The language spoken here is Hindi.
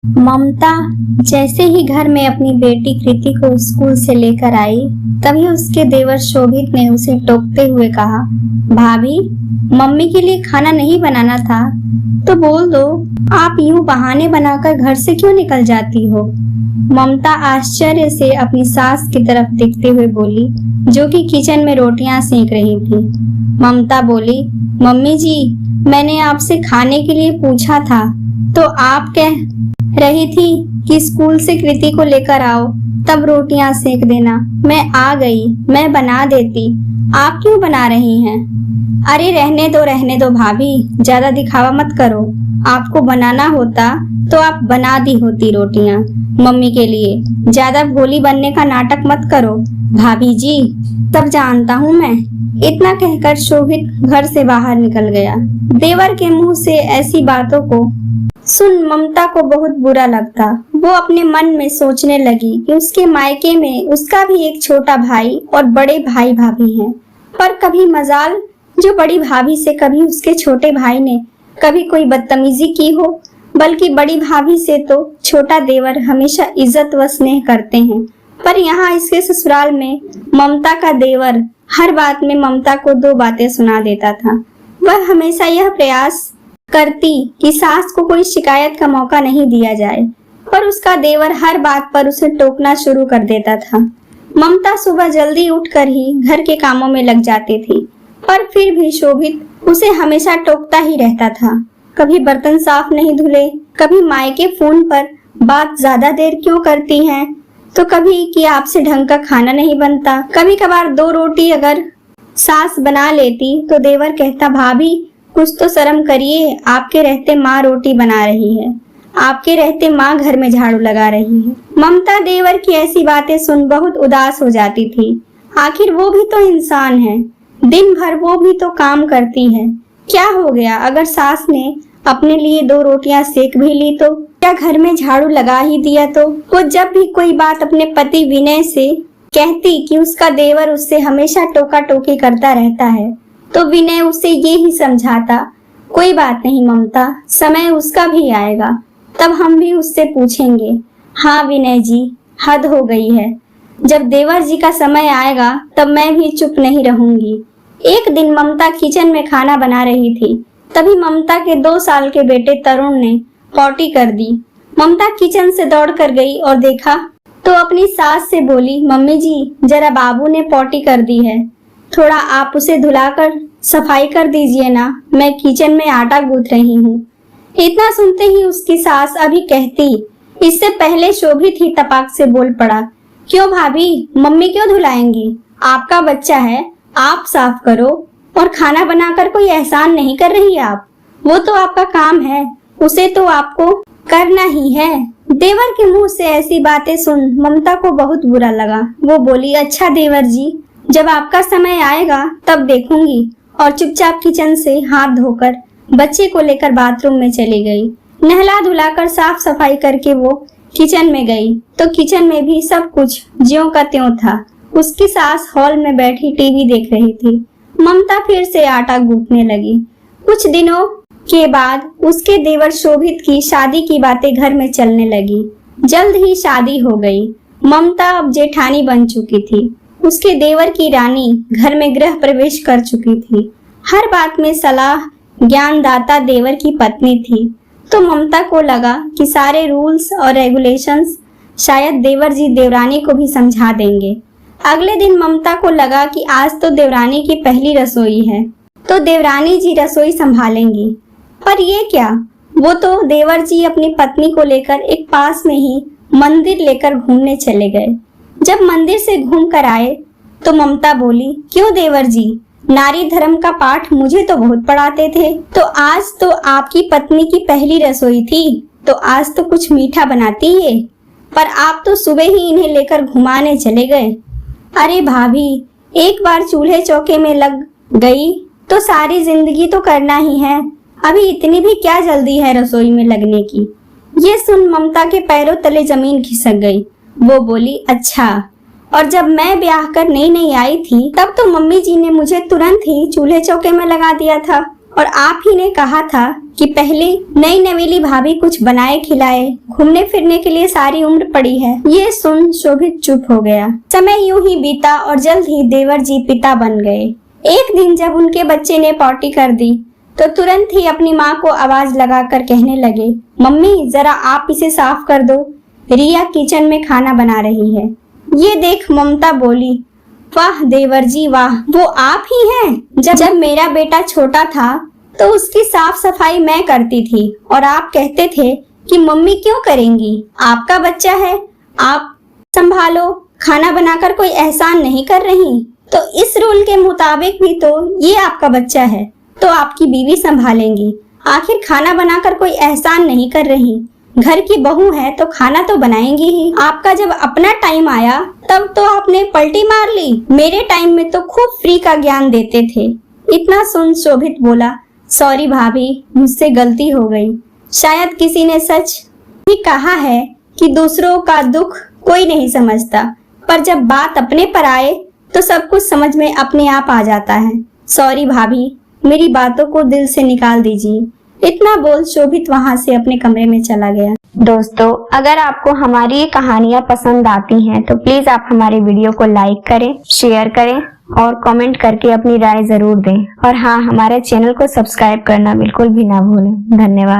ममता जैसे ही घर में अपनी बेटी कृति को स्कूल से लेकर आई, तभी उसके देवर शोभित ने उसे टोकते हुए कहा, भाभी, मम्मी के लिए खाना नहीं बनाना था तो बोल दो। आप यूं बहाने बनाकर घर से क्यों निकल जाती हो? ममता आश्चर्य से अपनी सास की तरफ देखते हुए बोली, जो कि किचन में रोटियां सेक रही थी। ममता बोली, मम्मी जी, मैंने आपसे खाने के लिए पूछा था तो आप कह रही थी कि स्कूल से कृति को लेकर आओ, तब रोटियां सेक देना। मैं आ गई, मैं बना देती। आप क्यों बना रही हैं? अरे रहने दो भाभी, ज्यादा दिखावा मत करो। आपको बनाना होता तो आप बना दी होती रोटियां मम्मी के लिए। ज्यादा भोली बनने का नाटक मत करो भाभी जी, तब जानता हूँ मैं। इतना कहकर शोभित घर से बाहर निकल गया। देवर के मुंह से ऐसी बातों को सुन ममता को बहुत बुरा लगता। वो अपने मन में सोचने लगी कि उसके मायके में उसका भी एक छोटा भाई और बड़े भाई भाभी हैं, पर कभी मजाल जो बड़ी भाभी से कभी उसके छोटे भाई ने कभी कोई बदतमीजी की हो, बल्कि बड़ी भाभी से तो छोटा देवर हमेशा इज्जत व स्नेह करते हैं। पर यहाँ इसके ससुराल में ममता का देवर हर बात में ममता को दो बातें सुना देता था। वह हमेशा यह प्रयास करती कि सास को कोई शिकायत का मौका नहीं दिया जाए, पर उसका देवर हर बात पर उसे टोकना शुरू कर देता था। ममता सुबह जल्दी उठकर ही घर के कामों में लग जाती थी, पर फिर भी शोभित उसे हमेशा टोकता ही रहता था। कभी बर्तन साफ नहीं धुले, कभी मायके फोन पर बात ज्यादा देर क्यों करती हैं, तो कभी कि आपसे ढंग का खाना नहीं बनता। कभी कभार 2 रोटी अगर सास बना लेती तो देवर कहता, भाभी कुछ तो शर्म करिए, आपके रहते माँ रोटी बना रही है, आपके रहते माँ घर में झाड़ू लगा रही है। ममता देवर की ऐसी बातें सुन बहुत उदास हो जाती थी। आखिर वो भी तो इंसान है, दिन भर वो भी तो काम करती है। क्या हो गया अगर सास ने अपने लिए 2 रोटियां सेक भी ली तो? क्या घर में झाड़ू लगा ही दिया तो? वो जब भी कोई बात अपने पति विनय से कहती कि उसका देवर उससे हमेशा टोका टोकी करता रहता है, तो विनय उसे ये ही समझाता, कोई बात नहीं ममता, समय उसका भी आएगा, तब हम भी उससे पूछेंगे। हाँ विनय जी, हद हो गई है। जब देवर जी का समय आएगा तब मैं भी चुप नहीं रहूंगी। एक दिन ममता किचन में खाना बना रही थी, तभी ममता के 2 साल के बेटे तरुण ने पॉटी कर दी। ममता किचन से दौड़ कर गई और देखा तो अपनी सास से बोली, मम्मी जी, जरा बाबू ने पॉटी कर दी है, थोड़ा आप उसे धुलाकर सफाई कर दीजिए ना, मैं किचन में आटा गूंथ रही हूँ। इतना सुनते ही उसकी सास अभी कहती, इससे पहले शोभित ही टपाक से बोल पड़ा, क्यों भाभी, मम्मी क्यों धुलाएंगी? आपका बच्चा है, आप साफ करो। और खाना बनाकर कोई एहसान नहीं कर रही आप, वो तो आपका काम है, उसे तो आपको करना ही है। देवर के मुंह से ऐसी बातें सुन ममता को बहुत बुरा लगा। वो बोली, अच्छा देवर जी, जब आपका समय आएगा तब देखूंगी। और चुपचाप किचन से हाथ धोकर बच्चे को लेकर बाथरूम में चली गई। नहला धुलाकर साफ सफाई करके वो किचन में गई तो किचन में भी सब कुछ ज्यों का त्यों था। उसकी सास हॉल में बैठी टीवी देख रही थी। ममता फिर से आटा गूंथने लगी। कुछ दिनों के बाद उसके देवर शोभित की शादी की बातें घर में चलने लगी। जल्द ही शादी हो गई। ममता अब जेठानी बन चुकी थी। उसके देवर की रानी घर में गृह प्रवेश कर चुकी थी। हर बात में सलाह ज्ञानदाता देवर की पत्नी थी। तो ममता को लगा कि सारे रूल्स और रेगुलेशंस शायद देवर जी देवरानी को भी समझा देंगे। अगले दिन ममता को लगा कि आज तो देवरानी की पहली रसोई है, तो देवरानी जी रसोई संभालेंगी। पर ये क्या, वो तो देवर जी अपनी पत्नी को लेकर एक पास में ही मंदिर लेकर घूमने चले गए। जब मंदिर से घूम कर आए तो ममता बोली, क्यों देवर जी, नारी धर्म का पाठ मुझे तो बहुत पढ़ाते थे, तो आज तो आपकी पत्नी की पहली रसोई थी, तो आज तो कुछ मीठा बनाती है, पर आप तो सुबह ही इन्हें लेकर घुमाने चले गए। अरे भाभी, एक बार चूल्हे चौके में लग गई तो सारी जिंदगी तो करना ही है, अभी इतनी भी क्या जल्दी है रसोई में लगने की। ये सुन ममता के पैरों तले जमीन खिसक गई। वो बोली, अच्छा, और जब मैं ब्याह कर नई नई आई थी तब तो मम्मी जी ने मुझे तुरंत ही चूल्हे चौके में लगा दिया था, और आप ही ने कहा था कि पहले नई नवेली भाभी कुछ बनाए खिलाए, घूमने फिरने के लिए सारी उम्र पड़ी है। ये सुन शोभित चुप हो गया। समय यूं ही बीता और जल्द ही देवर जी पिता बन गए। एक दिन जब उनके बच्चे ने पॉटी कर दी तो तुरंत ही अपनी माँ को आवाज लगाकर कहने लगे, मम्मी जरा आप इसे साफ कर दो, रिया किचन में खाना बना रही है। ये देख ममता बोली, वाह देवर जी वाह, वो आप ही हैं। जब मेरा बेटा छोटा था तो उसकी साफ सफाई मैं करती थी और आप कहते थे कि मम्मी क्यों करेंगी, आपका बच्चा है, आप संभालो, खाना बनाकर कोई एहसान नहीं कर रही। तो इस रूल के मुताबिक भी तो ये आपका बच्चा है, तो आपकी बीवी संभालेंगी। आखिर खाना बनाकर कोई एहसान नहीं कर रही, घर की बहू है तो खाना तो बनाएंगी ही। आपका जब अपना टाइम आया तब तो आपने पलटी मार ली, मेरे टाइम में तो खूब फ्री का ज्ञान देते थे। इतना सुन शोभित बोला, सॉरी भाभी, मुझसे गलती हो गई। शायद किसी ने सच ही कहा है कि दूसरों का दुख कोई नहीं समझता, पर जब बात अपने पर आए तो सब कुछ समझ में अपने आप आ जाता है। सॉरी भाभी, मेरी बातों को दिल से निकाल दीजिए। इतना बोल शोभित वहां से अपने कमरे में चला गया। दोस्तों, अगर आपको हमारी ये कहानियाँ पसंद आती हैं तो प्लीज आप हमारे वीडियो को लाइक करें, शेयर करें और कमेंट करके अपनी राय जरूर दें। और हाँ, हमारे चैनल को सब्सक्राइब करना बिल्कुल भी ना भूलें। धन्यवाद।